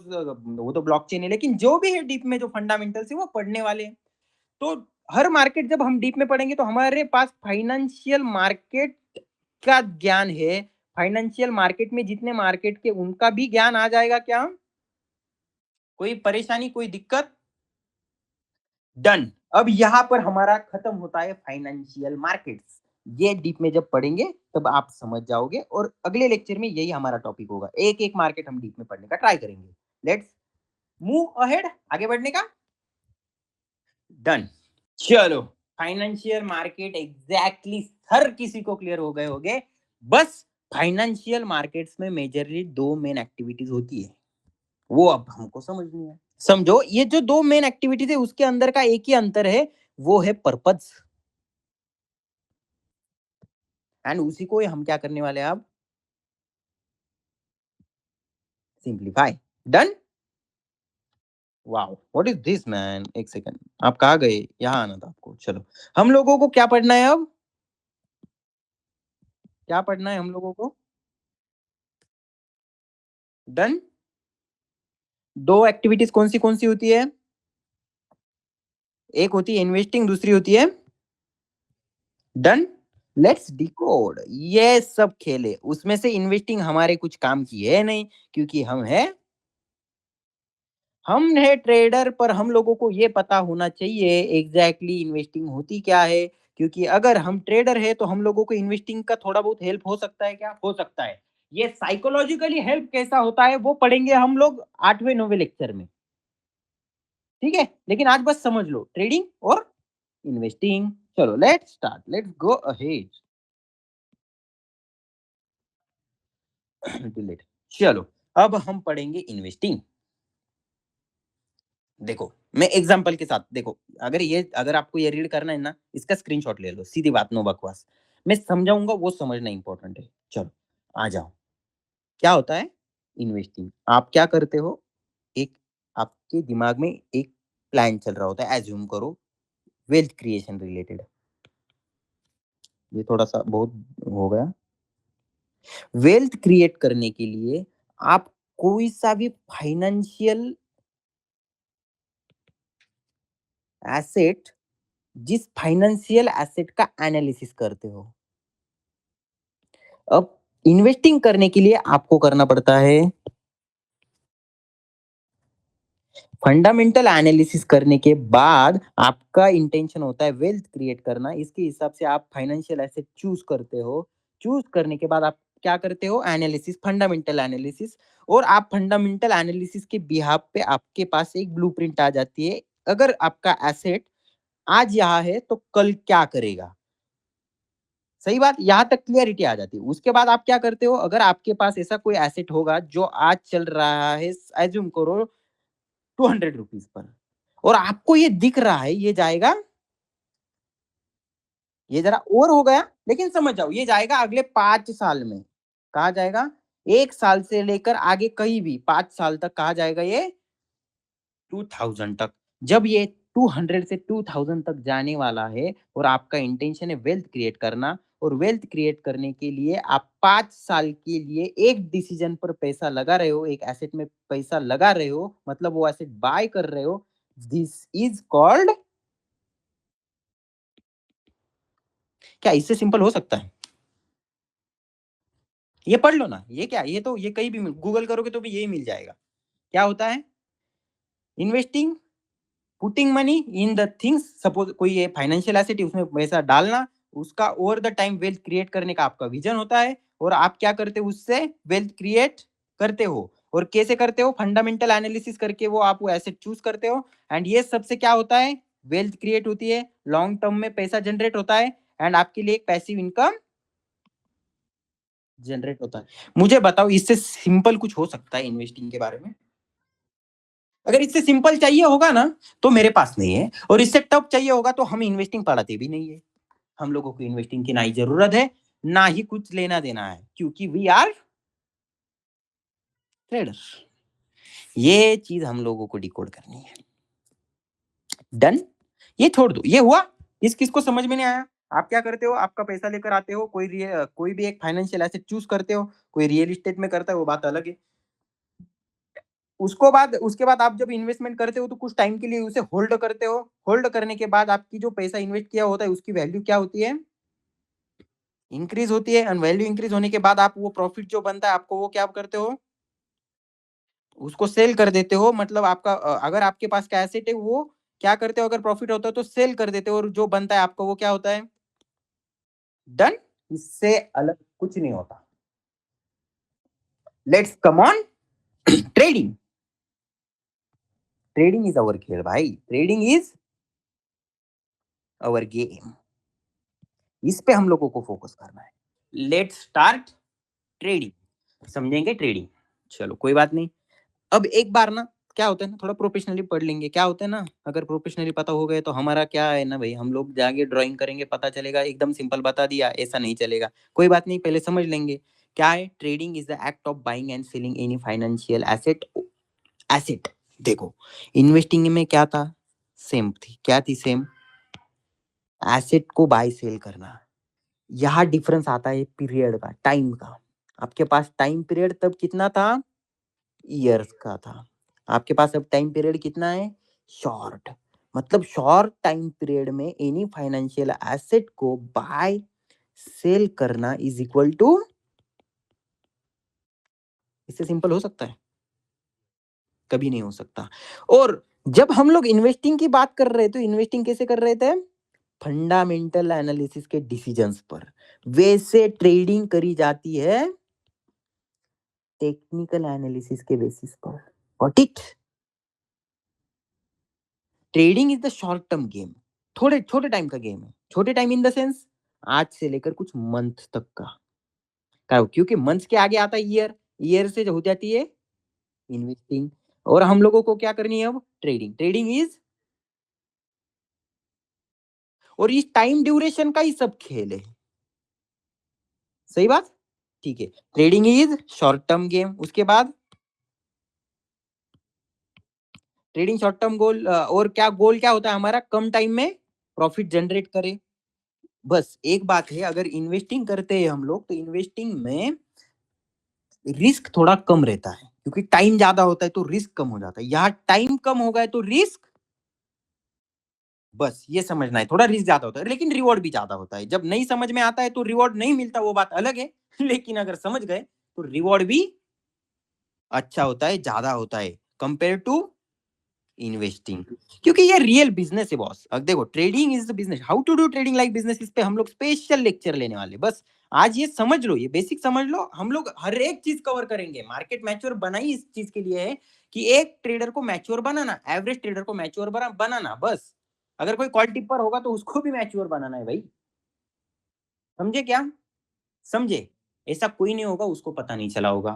वो तो ब्लॉकचेन है। लेकिन जो भी है डीप में जो फंडामेंटल्स है वो पढ़ने वाले हैं। तो हर मार्केट जब हम डीप में पढ़ेंगे तो हमारे पास फाइनेंशियल मार्केट का ज्ञान है। फाइनेंशियल मार्केट में जितने मार्केट के उनका भी ज्ञान आ जाएगा क्या? कोई परेशानी, कोई दिक्कत? डन। अब यहां पर हमारा खत्म होता है फाइनेंशियल मार्केट्स। ये डीप में जब पढ़ेंगे तब आप समझ जाओगे, और अगले लेक्चर में यही हमारा टॉपिक होगा, एक एक मार्केट हम डीप में पढ़ने का ट्राई करेंगे। लेट्स मूव अहेड, आगे बढ़ने का। डन। चलो, फाइनेंशियल मार्केट एग्जैक्टली हर किसी को क्लियर हो गए होंगे। बस फाइनेंशियल मार्केट्स में मेजरली दो मेन एक्टिविटीज होती है, वो अब हमको समझनी है। समझो ये जो दो मेन एक्टिविटीज है उसके अंदर का एक ही अंतर है, वो है पर्पज। एंड उसी को हम क्या करने वाले हैं अब, simplify. Done. Wow, what is this man, एक सेकंड, आप कहा गए, यहाँ आना था आपको। को। चलो हम लोगों को क्या पढ़ना है अब? क्या पढ़ना है हम लोगों को? डन। दो एक्टिविटीज कौन सी होती है? एक होती है इन्वेस्टिंग, दूसरी होती है डन। Let's decode. ये सब खेले, उसमें से इन्वेस्टिंग हमारे कुछ काम की है नहीं, क्योंकि हम है ट्रेडर। पर हम लोगों को ये पता होना चाहिए एग्जैक्टली इन्वेस्टिंग होती क्या है, क्योंकि अगर हम ट्रेडर है तो हम लोगों को इन्वेस्टिंग का थोड़ा बहुत हेल्प हो सकता है। क्या हो सकता है? ये साइकोलॉजिकली हेल्प कैसा होता है वो पढ़ेंगे हम लोग 8वें 9वें लेक्चर में। ठीक है, लेकिन आज बस समझ लो ट्रेडिंग और इन्वेस्टिंग। चलो let's start, let's go ahead. Delete. चलो अब हम पढ़ेंगे इन्वेस्टिंग। देखो मैं एग्जांपल के साथ, देखो अगर आपको ये रीड करना है ना, इसका स्क्रीनशॉट ले लो, सीधी बात, नो बकवास। मैं समझाऊंगा, वो समझना इंपॉर्टेंट है। चलो आ जाओ। क्या होता है इन्वेस्टिंग? आप क्या करते हो, एक आपके दिमाग में एक प्लान चल रहा होता है, एज्यूम करो वेल्थ क्रिएशन रिलेटेड। ये थोड़ा सा बहुत हो गया। वेल्थ क्रिएट करने के लिए आप कोई सा भी फाइनेंशियल एसेट, जिस फाइनेंशियल एसेट का एनालिसिस करते हो, अब इन्वेस्टिंग करने के लिए आपको करना पड़ता है फंडामेंटल एनालिसिस करने के बाद आपका इंटेंशन होता है वेल्थ क्रिएट करना। इसके हिसाब से आप फाइनेंशियल एसेट चूज करते हो। चूज करने के बाद आप क्या करते हो? Analysis, fundamental analysis. और आप फंडामेंटल एनालिसिस के बिहाफ पे आपके पास एक ब्लूप्रिंट आ जाती है। अगर आपका एसेट आज यहाँ है तो कल क्या करेगा? सही बात, यहां तक क्लियरिटी आ जाती है। उसके बाद आप क्या करते हो? अगर आपके पास ऐसा कोई एसेट होगा जो आज चल रहा है, एज्यूम करो 200 रुपीज पर, और आपको ये दिख रहा है ये जाएगा, ये जरा और हो गया, लेकिन समझ जाओ ये जाएगा अगले 5 साल में। कहा जाएगा? 1 साल से लेकर आगे कहीं भी 5 साल तक कहा जाएगा ये 2000 तक। जब ये 200 से 2000 तक जाने वाला है और आपका इंटेंशन है वेल्थ क्रिएट करना, और वेल्थ क्रिएट करने के लिए आप 5 साल के लिए एक डिसीजन पर पैसा लगा रहे हो, एक एसेट में पैसा लगा रहे हो, मतलब वो एसेट बाय कर रहे हो, दिस इज कॉल्ड। क्या इससे सिंपल हो सकता है? ये पढ़ लो ना, ये क्या, ये तो ये कहीं भी गूगल करोगे तो भी यही मिल जाएगा। क्या होता है investing? Putting money in the things. Suppose कोई ये फाइनेंशियल एसेट है, उसमें पैसा डालना, उसका over the time wealth create करने का आपका विजन होता है, और आप क्या करते हो? उससे वेल्थ क्रिएट करते हो। और कैसे करते हो? फंडामेंटल एनालिसिस करके वो आप वो एसेट चूज करते हो, एंड ये सबसे क्या होता है? वेल्थ क्रिएट होती है, लॉन्ग टर्म में पैसा जनरेट होता है, एंड आपके लिए एक पैसिव इनकम जनरेट होता है। मुझे बताओ इससे सिंपल कुछ हो सकता है इन्वेस्टिंग के बारे में? अगर इससे सिंपल चाहिए होगा ना तो मेरे पास नहीं है, और इससे टफ चाहिए होगा तो हम इन्वेस्टिंग पढ़ाते भी नहीं है। हम लोगों को इन्वेस्टिंग की ना ही जरूरत है, ना ही कुछ लेना देना है, क्योंकि वी आर ट्रेडर। ये चीज हम लोगों को डिकोड करनी है। डन। ये छोड़ दो, ये हुआ। इस किसको समझ में नहीं आया? आप क्या करते हो? आपका पैसा लेकर आते हो, कोई भी एक फाइनेंशियल एसेट चूज करते हो, कोई रियल एस्टेट में करता है, वो बात अलग है। उसके बाद आप जब इन्वेस्टमेंट करते हो तो कुछ टाइम के लिए उसे होल्ड करते हो। होल्ड करने के बाद आपकी जो पैसा इन्वेस्ट किया होता है उसकी वैल्यू क्या होती है? इंक्रीज होती है। एंड वैल्यू इंक्रीज होने के बाद आप वो प्रॉफिट जो बनता है आपको, वो क्या करते हो? उसको सेल कर देते हो। मतलब आपका अगर आपके पास का एसेट है वो क्या करते हो? अगर प्रॉफिट होता है तो सेल कर देते हो, और जो बनता है आपका वो क्या होता है? डन। इससे अलग कुछ नहीं होता। Let's come on trading. Trading is our खेल भाई, ट्रेडिंग इज अवर गेम। इस पे हम लोगों को फोकस करना है। Let's start trading. समझेंगे ट्रेडिंग? चलो कोई बात नहीं। अब एक बार ना क्या होता है ना, थोड़ा प्रोफेशनली पढ़ लेंगे। क्या होता है ना, अगर प्रोफेशनली पता हो गए तो हमारा क्या है ना भाई, हम लोग जाके ड्राइंग करेंगे, पता चलेगा एकदम सिंपल बता दिया, ऐसा नहीं चलेगा। कोई बात नहीं, पहले समझ लेंगे क्या है। Trading is the act of buying and selling any financial asset. Asset देखो, इन्वेस्टिंग में क्या था? सेम थी। क्या थी? सेम। एसेट को बाय सेल करना। यहाँ डिफरेंस आता है पीरियड का, टाइम का। आपके पास टाइम पीरियड तब कितना था? ईयर्स का था। आपके पास अब टाइम पीरियड कितना है? शॉर्ट। मतलब शॉर्ट टाइम पीरियड में एनी फाइनेंशियल एसेट को बाय सेल करना इज इक्वल टू, इससे सिंपल हो सकता है? कभी नहीं हो सकता। और जब हम लोग इन्वेस्टिंग की बात कर रहे थे तो इन्वेस्टिंग कैसे कर रहे थे? फंडामेंटल एनालिसिस के डिसीजंस पर। वैसे ट्रेडिंग करी जाती है टेक्निकल एनालिसिस के बेसिस पर। Got it? Trading is the short term game, थोड़े छोटे टाइम का गेम है। छोटे टाइम इन द सेंस आज से लेकर कुछ मंथ तक का। क्योंकि मंथ्स के आगे आता है ईयर, ईयर से हो जाती है इन्वेस्टिंग। और हम लोगों को क्या करनी है अब? ट्रेडिंग। ट्रेडिंग इज, और इस टाइम ड्यूरेशन का ही सब खेल है। सही बात? ठीक है, trading is short term game. उसके बाद ट्रेडिंग शॉर्ट टर्म गोल, और क्या गोल क्या होता है हमारा? कम टाइम में प्रॉफिट जनरेट करे। बस एक बात है, अगर इन्वेस्टिंग करते हैं हम लोग तो इन्वेस्टिंग में रिस्क थोड़ा कम रहता है, क्योंकि टाइम ज्यादा होता है तो रिस्क कम हो जाता है। यहाँ टाइम कम हो गया तो रिस्क, बस ये समझना है। थोड़ा रिस्क ज्यादा होता है लेकिन रिवॉर्ड भी ज्यादा होता है। जब नहीं समझ में आता है तो रिवॉर्ड नहीं मिलता, वो बात अलग है। लेकिन अगर समझ गए तो रिवॉर्ड भी अच्छा होता है, ज्यादा होता है कंपेयर टू इन्वेस्टिंग। क्योंकि ये रियल बिजनेस है बॉस। अब देखो, trading is the business, how to do trading like business, इस पे हम लोग स्पेशल लेक्चर लेने वाले। बस आज ये समझ लो, ये बेसिक समझ लो। हम लोग हर एक चीज कवर करेंगे। मार्केट मैच्योर बनाई इस चीज के लिए है कि एक ट्रेडर को मैच्योर बनाना, एवरेज ट्रेडर को मैच्योर बनाना। बस अगर कोई कॉल टिप्पर होगा तो उसको भी मैच्योर बनाना है भाई। समझे क्या? समझे? ऐसा कोई नहीं होगा उसको पता नहीं चला होगा।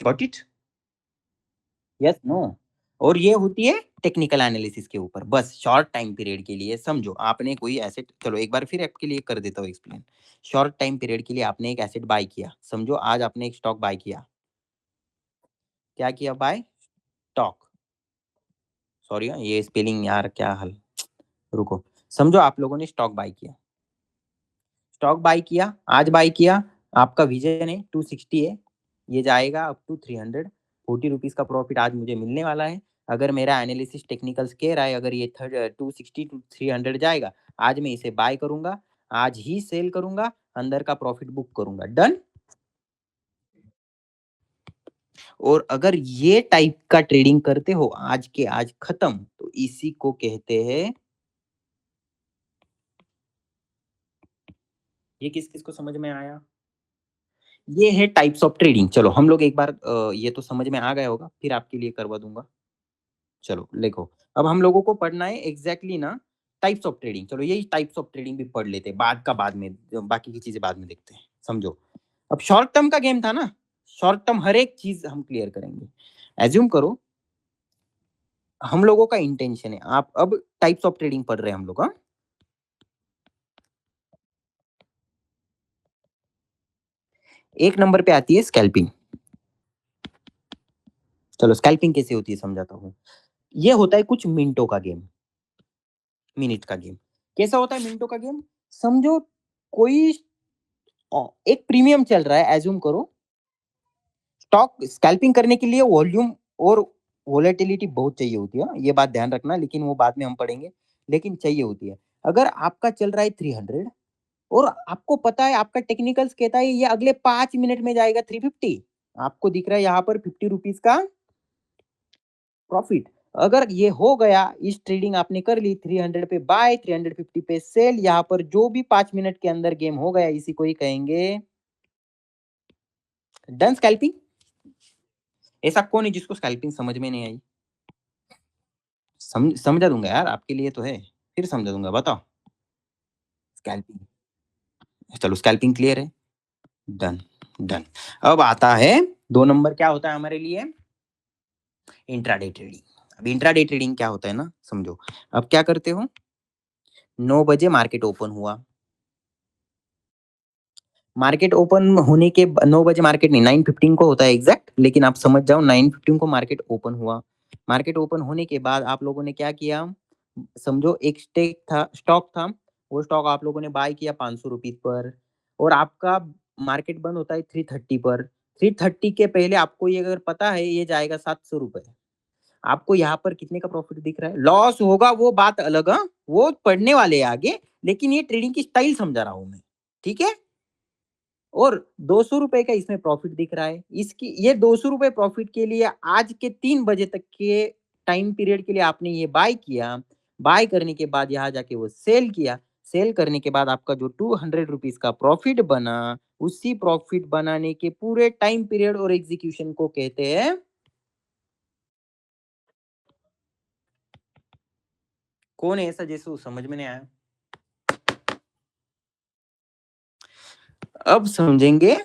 Got it? Yes, no. और ये होती है टेक्निकल एनालिसिस के ऊपर, बस शॉर्ट टाइम पीरियड के लिए। समझो, आपने कोई एसेट, चलो एक बार फिर आपके लिए कर देता हूँ एक्सप्लेन। शॉर्ट टाइम पीरियड के लिए आपने एक एसेट बाय किया। समझो आज आपने एक स्टॉक बाय किया। क्या किया? Buy stock. सॉरी ये स्पेलिंग यार, क्या हाल। रुको। समझो आप लोगों ने स्टॉक बाय किया। स्टॉक बाय किया, आज बाय किया। आपका विजन है 260 है, ये जाएगा अप टू 300। 40 रुपीज का प्रॉफिट आज मुझे मिलने वाला है। अगर मेरा एनालिसिस टेक्निकल्स कह रहा है अगर ये 260 टू 300 जाएगा, आज मैं इसे बाय करूंगा, आज ही सेल करूंगा, अंदर का प्रॉफिट बुक करूंगा। डन। और अगर ये टाइप का ट्रेडिंग करते हो आज के आज खत्म, तो इसी को कहते हैं, ये किस किस को समझ में आया? ये है टाइप्स ऑफ ट्रेडिंग। चलो हम लोग एक बार ये तो समझ में आ गया होगा, फिर आपके लिए करवा दूंगा। चलो देखो, अब हम लोगों को पढ़ना है एग्जैक्टली ना टाइप्स ऑफ ट्रेडिंग। चलो यही टाइप्स ऑफ ट्रेडिंग भी पढ़ लेते हैं, बाद का बाद में, बाकी की चीजें बाद में देखते हैं। समझो, अब शॉर्ट टर्म का गेम था ना, शॉर्ट टर्म हर एक चीज हम क्लियर करेंगे। एज्यूम करो हम लोगों का इंटेंशन है, आप अब टाइप्स ऑफ ट्रेडिंग पढ़ रहे हैं हम लोग। हाँ, एक नंबर पे आती है स्कैल्पिंग। चलो स्कैल्पिंग कैसे होती है समझाता हूँ। ये होता है कुछ मिनटों का गेम, मिनट का गेम। कैसा होता है मिनटों का गेम? समझो कोई एक प्रीमियम चल रहा है, एज्यूम करो। स्टॉक स्कैल्पिंग करने के लिए वॉल्यूम और वोलेटिलिटी बहुत चाहिए होती है, ये बात ध्यान रखना, लेकिन वो बाद में हम पढ़ेंगे। लेकिन चाहिए होती है। अगर आपका चल रहा है 300 और आपको पता है, आपका टेक्निकल्स कहता है ये अगले 5 मिनट में जाएगा 350, आपको दिख रहा है यहाँ पर 50 रुपीज का प्रॉफिट। अगर ये हो गया, इस ट्रेडिंग आपने कर ली, 300 पे बाय, 350 पे सेल, यहाँ पर जो भी 5 मिनट के अंदर गेम हो गया, इसी को ही कहेंगे डन स्कैल्पिंग। ऐसा कौन है जिसको स्कैल्पिंग समझ में नहीं आई? समझा दूंगा यार, आपके लिए तो है, फिर समझा दूंगा। बताओ स्कैल्पिंग। चलो स्कैल्पिंग क्लियर है। डन। डन। अब आता है 2 नंबर, क्या होता है हमारे लिए? Intraday trading. अब इंट्राडे ट्रेडिंग क्या होता है ना, समझो। अब क्या करते हो, 9 बजे मार्केट ओपन हुआ। मार्केट ओपन होने के 9 बजे मार्केट नहीं, 9:15 को होता है एग्जैक्ट, लेकिन आप समझ जाओ 9:15 को मार्केट ओपन हुआ। मार्केट ओपन होने के बाद आप लोगों ने क्या किया? समझो एक स्टॉक था, वो स्टॉक आप लोगों ने बाय किया 500 रुपीज पर, और आपका मार्केट बंद होता है 330 पर। 330 के पहले आपको ये अगर पता है ये जाएगा 700 रुपए, आपको यहाँ पर कितने का प्रॉफिट दिख रहा है? लॉस होगा वो बात अलग, हाँ वो पढ़ने वाले हैं आगे, लेकिन ये ट्रेडिंग की स्टाइल समझा रहा हूं मैं, ठीक है। और 200 रुपए का इसमें प्रॉफिट दिख रहा है। इसकी ये 200 रुपए प्रॉफिट के लिए आज के 3 बजे तक के टाइम पीरियड के लिए आपने ये बाय किया। बाय करने के बाद यहाँ जाके वो सेल किया। सेल करने के बाद आपका जो 200 रुपीज का प्रॉफिट बना, उसी प्रॉफिट बनाने के पूरे टाइम पीरियड और एग्जीक्यूशन को कहते हैं। कौन है ऐसा जैसे समझ में नहीं आया? अब समझेंगे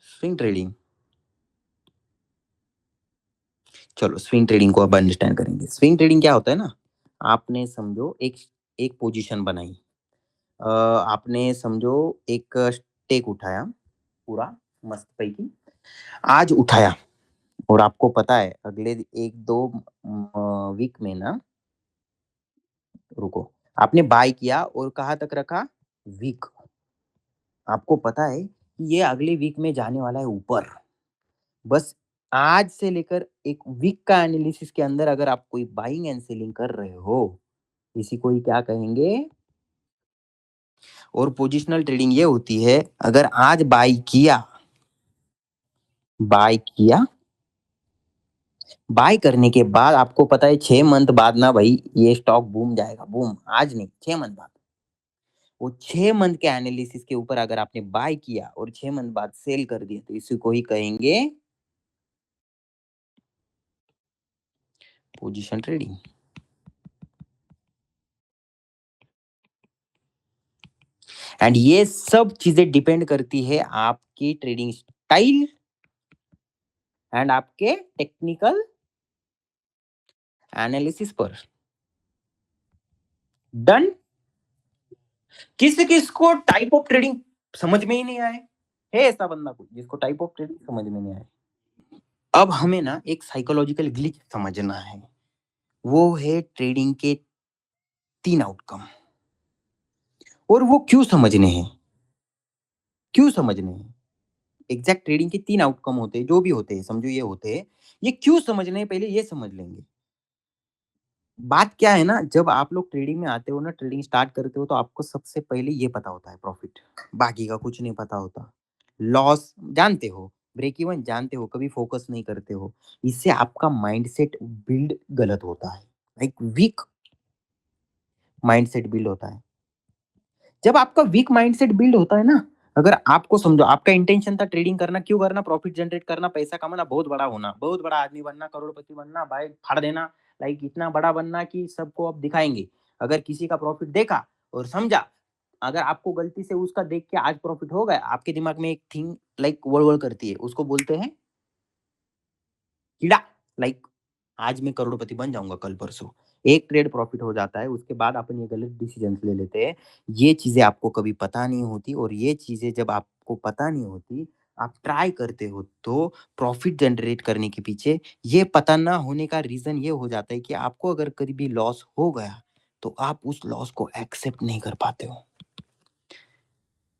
स्विंग ट्रेडिंग। चलो स्विंग ट्रेडिंग को अब अंडरस्टैंड करेंगे। स्विंग ट्रेडिंग क्या होता है ना, आपने समझो एक एक पोजीशन बनाई, आपने समझो एक टेक उठाया, पूरा मस्त पैकी आज उठाया, और आपको पता है अगले 1-2 वीक में ना, रुको, आपने बाय किया और कहाँ तक रखा? वीक। आपको पता है कि ये अगले वीक में जाने वाला है ऊपर। बस आज से लेकर एक वीक का एनालिसिस के अंदर अगर आप कोई बाइंग एंड सेलिंग कर रहे हो, इसी को ही क्या कहेंगे? और पोजिशनल ट्रेडिंग ये होती है, अगर आज बाय किया, बाय करने के बाद आपको पता है 6 मंथ बाद ना भाई ये स्टॉक बूम जाएगा, बूम आज नहीं 6 मंथ बाद। वो 6 मंथ के एनालिसिस के ऊपर अगर आपने बाय किया और 6 मंथ बाद सेल कर दिया, तो इसी को ही कहेंगे पोजीशन ट्रेडिंग। एंड ये सब चीजें डिपेंड करती है आपकी ट्रेडिंग स्टाइल एंड आपके टेक्निकल एनालिसिस पर। डन। किस किस को टाइप ऑफ ट्रेडिंग समझ में ही नहीं आए? है ऐसा बंदा कोई जिसको टाइप ऑफ ट्रेडिंग समझ में नहीं आए? अब हमें ना एक साइकोलॉजिकल ग्लिच समझना है, वो है ट्रेडिंग के 3 आउटकम। और वो क्यों समझने हैं? क्यों समझने हैं? एग्जैक्ट ट्रेडिंग के 3 आउटकम होते हैं, जो भी होते हैं समझो ये होते हैं। ये क्यों समझने हैं पहले ये समझ लेंगे। बात क्या है ना, जब आप लोग ट्रेडिंग में आते हो ना, ट्रेडिंग स्टार्ट करते हो, तो आपको सबसे पहले ये पता होता है प्रॉफिट, बाकी का कुछ नहीं पता होता। लॉस जानते हो, ब्रेक इवन जानते हो, कभी फोकस नहीं करते हो। इससे आपका माइंडसेट बिल्ड गलत होता है, लाइक वीक माइंडसेट बिल्ड होता है। जब आपका वीक माइंडसेट बिल्ड होता है ना, अगर आपको समझो आपका इंटेंशन था ट्रेडिंग करना, क्यों करना? प्रॉफिट जनरेट करना, पैसा कमाना, बहुत बड़ा होना, बहुत बड़ा आदमी बनना, करोड़पति बनना, भाई फाड़ देना, लाइक इतना बड़ा बनना कि सबको अब दिखाएंगे। अगर किसी का प्रॉफिट देखा और समझा, अगर आपको गलती से उसका देख के आज प्रॉफिट हो गया, आपके दिमाग में एक थिंग लाइक वड़ करती है, उसको बोलते हैं कीड़ा। लाइक आज मैं करोड़पति बन जाऊंगा कल परसों। एक ट्रेड प्रॉफिट हो जाता है, उसके बाद अपन ये गलत डिसीजन ले लेते हैं। ये चीजें आपको कभी पता नहीं होती, और ये चीजें जब आपको पता नहीं होती, आप ट्राई करते हो, तो प्रॉफिट जनरेट करने के पीछे ये पता ना होने का रीजन ये हो जाता है कि आपको अगर कभी भी लॉस हो गया, तो आप उस लॉस को एक्सेप्ट नहीं कर पाते हो।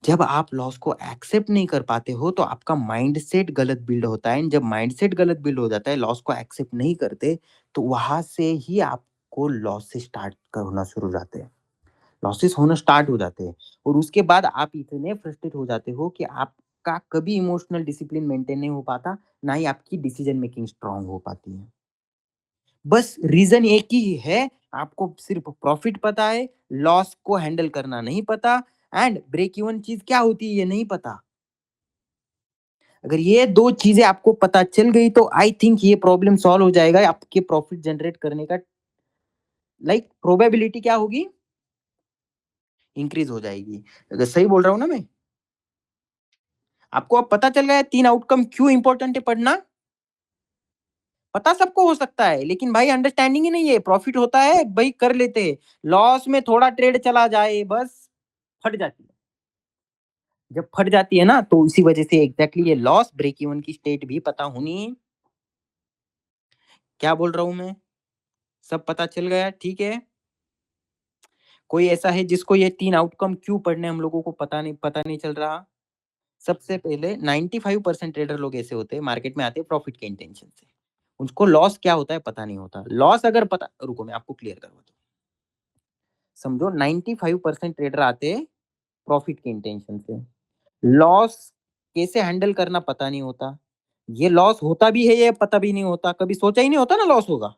जब आप लॉस को एक्सेप्ट नहीं कर पाते हो, तो आपका माइंडसेट गलत बिल्ड होता है। जब माइंडसेट गलत बिल्ड हो जाता है, लॉस को एक्सेप्ट नहीं करते, तो वहां से ही आपको लॉस से स्टार्ट होना शुरू हो जाते हैं, लॉसेस होना स्टार्ट हो जाते हैं। और उसके बाद आप इतने फ्रस्ट्रेट हो जाते हो कि आपका कभी इमोशनल डिसिप्लिन मेंटेन नहीं हो पाता, ना ही आपकी डिसीजन मेकिंग स्ट्रांग हो पाती है। बस रीजन एक ही है, आपको सिर्फ प्रॉफिट पता है, लॉस को हैंडल करना नहीं पता, एंड ब्रेक इवन चीज क्या होती है ये नहीं पता। अगर ये दो चीजें आपको पता चल गई, तो आई थिंक ये प्रॉब्लम सॉल्व हो जाएगा, आपके प्रॉफिट जनरेट करने का लाइक प्रोबेबिलिटी क्या होगी? इंक्रीज हो जाएगी। अगर सही बोल रहा हूं ना मैं? आपको अब पता चल गया है 3 आउटकम क्यों इंपॉर्टेंट है पढ़ना। पता सबको हो सकता है, लेकिन भाई अंडरस्टैंडिंग ही नहीं है। प्रॉफिट होता है भाई कर लेते हैं, लॉस में थोड़ा ट्रेड चला जाए बस फट जाती है। जब फट जाती है ना, तो इसी वजह से एग्जैक्टली ये लॉस ब्रेक इवन की स्टेट भी पता होनी। क्या बोल रहा हूं मैं? सब पता चल गया, ठीक है। कोई ऐसा है जिसको ये 3 आउटकम क्यों पढ़ने हम लोगों को पता नहीं चल रहा? सबसे पहले 95% ट्रेडर लोग ऐसे होते हैं, मार्केट में आते हैं प्रॉफिट के इंटेंशन से। उनको लॉस क्या होता है पता नहीं होता। लॉस अगर पता, रुको मैं आपको क्लियर करवा दूं। समझो 95% ट्रेडर आते हैं प्रॉफिट के इंटेंशन से। लॉस कैसे हैंडल करना पता नहीं होता। ये लॉस होता भी है ये पता भी नहीं होता, कभी सोचा ही नहीं होता ना लॉस होगा।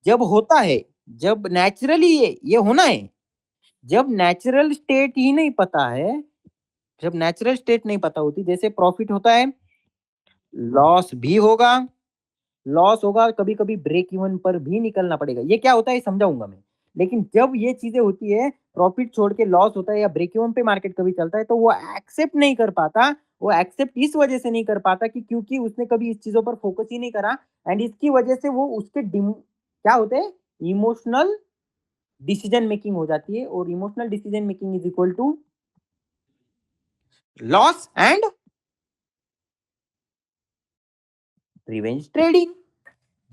जब होता है, जब नेचुरली ये होना है, जब नेचुरल स्टेट ही नहीं पता है, जब नेचुरल स्टेट नहीं पता होती, जैसे प्रॉफिट होता है, लॉस भी होगा, लॉस होगा, कभी कभी ब्रेक इवन पर भी निकलना पड़ेगा। ये क्या होता है समझाऊंगा मैं। लेकिन जब ये चीजें होती है, प्रॉफिट छोड़ के लॉस होता है या ब्रेक इवन पे मार्केट कभी चलता है, तो वो एक्सेप्ट नहीं कर पाता। वो एक्सेप्ट इस वजह से नहीं कर पाता कि क्योंकि उसने कभी इस चीजों पर फोकस ही नहीं करा। एंड इसकी वजह से वो उसके क्या होते हैं, इमोशनल डिसीजन मेकिंग हो जाती है। और emotional decision making is equal to loss and revenge trading.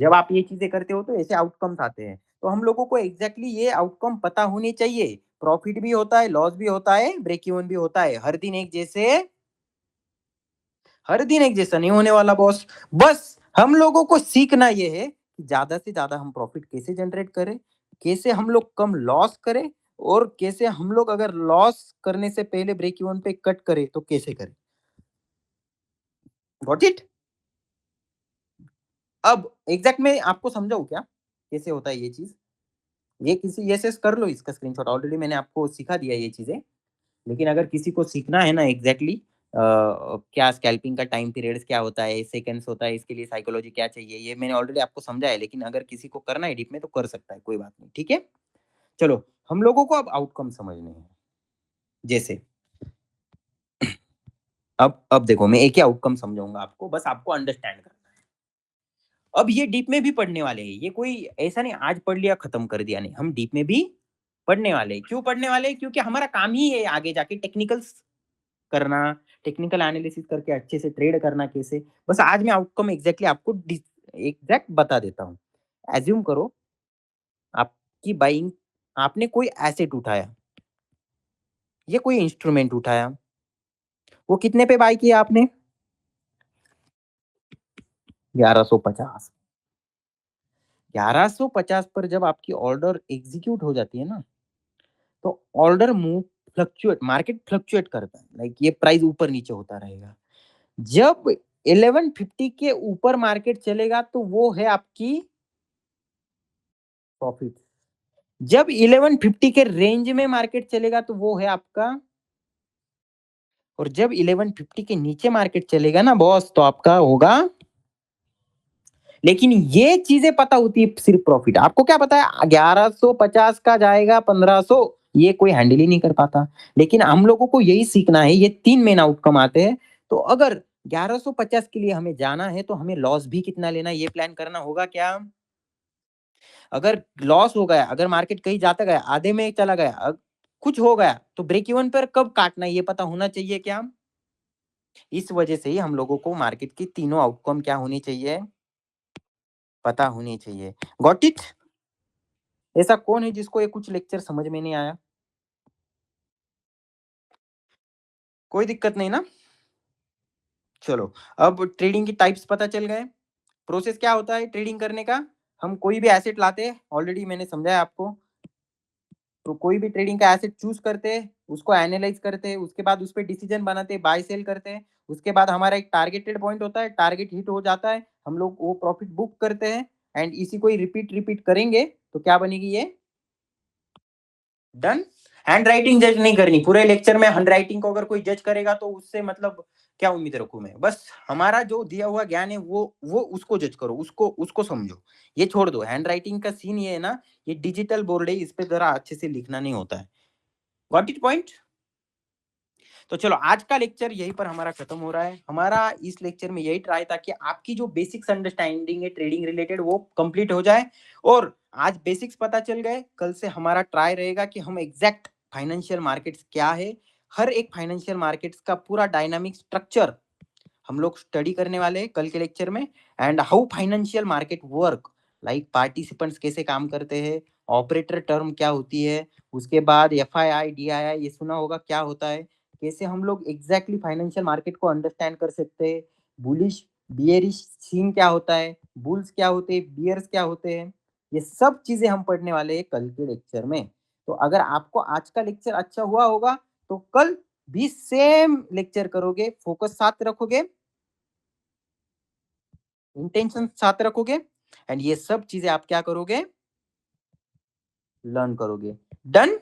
जब आप ये चीजें करते हो तो ऐसे आउटकम्स आते हैं। तो हम लोगों को एग्जैक्टली ये आउटकम पता होने चाहिए। प्रॉफिट भी होता है, लॉस भी होता है, ब्रेक इवन भी होता है। हर दिन एक जैसा नहीं होने वाला बॉस। बस हम लोगों को सीखना ये है कि ज्यादा से ज्यादा हम प्रॉफिट कैसे जनरेट करें, कैसे हम लोग कम लॉस करें, और कैसे हम लोग अगर लॉस करने से पहले ब्रेक इवन पे कट करें तो कैसे करें। Got it. अब एग्जैक्ट में आपको समझाऊं क्या कैसे होता है ये चीज। ये किसी ये से कर लो, इसका स्क्रीनशॉट, ऑलरेडी मैंने आपको सिखा दिया ये चीजें। लेकिन अगर किसी को सीखना है ना एग्जैक्टली क्या स्कैल्पिंग का टाइम पीरियड्स क्या होता है, सेकंड्स होता है, इसके लिए साइकोलॉजी क्या चाहिए, ये मैंने ऑलरेडी आपको समझा है। लेकिन अगर किसी को करना है डीप में तो कर सकता है, कोई बात नहीं, ठीक है। चलो हम लोगों को अब आउटकम समझने हैं। जैसे अब देखो मैं एक ही आउटकम समझाऊंगा आपको, बस आपको अंडरस्टैंड करना है। अब ये डीप में भी पढ़ने वाले हैं, ये कोई ऐसा नहीं आज पढ़ लिया खत्म कर दिया, नहीं, हम डीप में भी पढ़ने वाले हैं। क्यों पढ़ने वाले हैं? क्योंकि हमारा काम ही है आगे जाके टेक्निकल्स करना, टेक्निकल एनालिसिस करके अच्छे से ट्रेड करना कैसे। बस आज मैं आउटकम एग्जैक्टली आपको एग्जैक्ट बता देता हूँ। एज्यूम करो आपकी बाइंग, आपने कोई एसेट उठाया, ये कोई इंस्ट्रूमेंट उठाया, वो कितने पे बाय किया आपने? 1150। 1150 पर जब आपकी ऑर्डर एग्जीक्यूट हो जाती है ना, तो order move fluctuate, market fluctuate करता है, लाइक ये प्राइस ऊपर नीचे होता रहेगा। जब 1150 के ऊपर मार्केट चलेगा तो वो है आपकी प्रॉफिट। जब 1150 के रेंज में मार्केट चलेगा तो वो है आपका, और जब 1150 के नीचे मार्केट चलेगा ना बॉस तो आपका होगा। लेकिन ये चीजें पता होती है सिर्फ प्रॉफिट। आपको क्या पता है 1150 का जाएगा 1500, ये कोई हैंडल ही नहीं कर पाता। लेकिन हम लोगों को यही सीखना है, ये 3 मेन आउटकम आते हैं। तो अगर 1150 के लिए हमें जाना है तो हमें लॉस भी कितना लेना है ये प्लान करना होगा क्या। अगर लॉस हो गया, अगर मार्केट कहीं जाता गया, आधे में चला गया, कुछ हो गया, तो ब्रेक इवन पर कब काटना है ये पता होना चाहिए क्या। इस वजह से ही हम लोगों को मार्केट की तीनों आउटकम क्या होनी चाहिए, पता होनी चाहिए। Got it. ऐसा कौन है जिसको ये कुछ लेक्चर समझ में नहीं आया? कोई दिक्कत नहीं ना। चलो अब ट्रेडिंग की टाइप्स पता चल गए। प्रोसेस क्या होता है ट्रेडिंग करने का। हम कोई भी एसेट लाते हैं, ऑलरेडी मैंने समझाया आपको। तो कोई भी ट्रेडिंग का एसेट चूज करते हैं, उसको एनालाइज करते हैं, उसके बाद उस पर डिसीजन बनाते हैं, बाय सेल करते हैं। उसके बाद हमारा एक टारगेटेड पॉइंट होता है, टारगेट हिट हो जाता है, हम लोग वो प्रॉफिट बुक करते हैं। एंड इसी को ही रिपीट रिपीट करेंगे तो क्या बनेगी ये, डन। हैंड राइटिंग जज नहीं करनी पूरे लेक्चर में। हैंड राइटिंग को अगर कोई जज करेगा तो उससे मतलब क्या उम्मीद रखूं मैं। बस हमारा जो दिया हुआ ज्ञान है वो उसको जज करो, उसको उसको समझो। ये छोड़ दो, हैंड राइटिंग का सीन ये है ना, ये डिजिटल बोर्ड है, इस पे जरा अच्छे से लिखना नहीं होता है। Got it point. तो चलो आज का लेक्चर यहीं पर हमारा खत्म हो रहा है। हमारा इस लेक्चर में यही ट्राई था कि आपकी जो बेसिक्स अंडरस्टैंडिंग है ट्रेडिंग रिलेटेड वो कंप्लीट हो जाए। और आज बेसिक्स पता चल गए, कल से हमारा ट्राई रहेगा कि हम एग्जैक्ट फाइनेंशियल मार्केट्स क्या है, हर एक फाइनेंशियल मार्केट्स का पूरा डायनामिक स्ट्रक्चर हम लोग स्टडी करने वाले हैं कल के लेक्चर में। And how financial market work, like participants कैसे काम करते हैं, ऑपरेटर टर्म क्या होती है, उसके बाद FII DII ये सुना होगा क्या होता है, कैसे हम लोग एग्जैक्टली फाइनेंशियल मार्केट को अंडरस्टैंड कर सकते हैं, बुलिश बियरिश सीन क्या होता है, बुल्स क्या होते हैं, बियर्स क्या होते हैं, ये सब चीजें हम पढ़ने वाले हैं कल के लेक्चर में। तो अगर आपको आज का लेक्चर अच्छा हुआ होगा तो कल भी सेम लेक्चर करोगे, फोकस साथ रखोगे, इंटेंशन साथ रखोगे, एंड ये सब चीजें आप क्या करोगे, लर्न करोगे। डन।